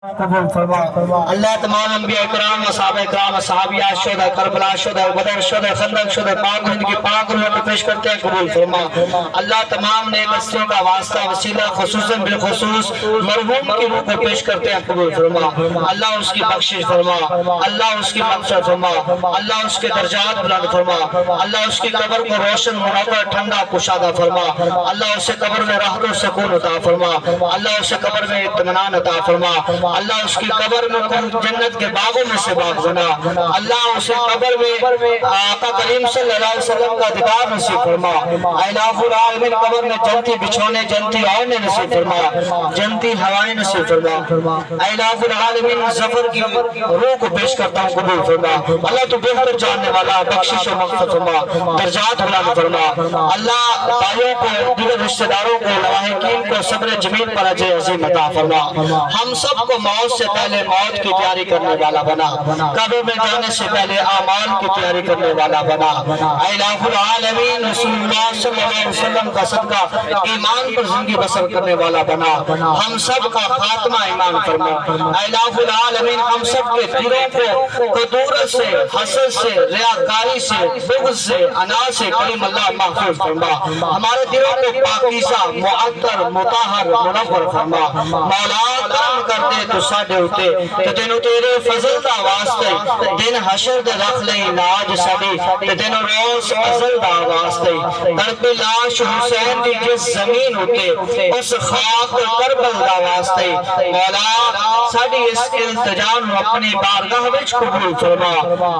قبول فرما اللہ تمام انبیاء کرام صحابہ کرام صحابیہ شہداء کربلا شہداء بدر شہداء خندق شہداء پاک ہند کی پاک روح کو پیش کرتے ہیں قبول فرما اللہ تمام نیک ہستیوں کا واسطہ وسیلہ خصوصاً بالخصوص مرحوم کی روح کو پیش کرتے ہیں قبول فرما اللہ اس کی بخشش فرما اللہ اس کی مغفرت فرما اللہ اس کے درجات بلند فرما اللہ اس کی قبر کو روشن منور ٹھنڈا کشادہ فرما اللہ اسے قبر میں راحت و سکون عطا فرما اللہ اسے قبر میں اطمینان عطا فرما اللہ اس کی قبر میں جنت کے باغوں میں سے باغ بنا اللہ اسے قبر میں آقا کریم صلی اللہ علیہ وسلم کا دیدار نصیب فرما الہ العالمین قبر میں جنتی بچھونے جنتی آئنے نصیب فرما جنتی ہوائیں نصیب فرما الہ العالمین ظفر کی روح کو پیش کرتا ہوں قبول فرما اللہ تو بہتر جاننے والا بخشش و مغفرت فرما درجات بلند فرما اللہ بھائیوں کو دیگر رشتہ داروں کو لواحقین کو صبر جمیل پر اجر عظیم عطا فرما ہم سب کو موت سے پہلے موت کی تیاری کرنے والا بنا قبر میں جانے سے پہلے اعمال کی تیاری کرنے والا بنا الہ العالمین رسول اللہ صلی اللہ علیہ وسلم کا صدقہ ایمان پر زندگی بسر کرنے والا بنا ہم سب کا خاتمہ ایمان فرما الہ العالمین ہم سب کے دلوں کو کدورت سے حسد سے ریاکاری سے بغض سے انا سے کریم اللہ محفوظ فرما ہمارے دلوں کو پاکیزہ معطر مطہر منور فرما مولا کرم کر دے تو ساڑھے ہوتے تو تینو تیرے فضل دا واسطے دن حشر دے رکھ لئی لاج سبی تو تینو روز ازل دا واسطے درب لاش حسین دی جس زمین ہوتے اس خاک کربل دا واسطے مولا ساڑھی اس التجان اپنی بارگاہ وچ قبول فرما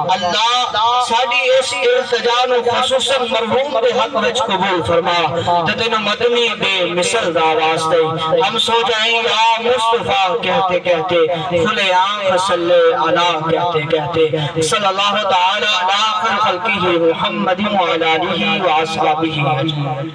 اللہ ساڑھی اس التجان خصوصاً مرحوم دے حق وچ قبول فرما تو تینو مدنی بے مثل دا واسطے ہم سو جائیں یا مصطفیٰ کہتے کہتے کھلے آنکھ صلی اللہ کہتے کہتے صلی اللہ تعالی علی خلقہ محمد وعلی آلہ وآصحابہ اجمعین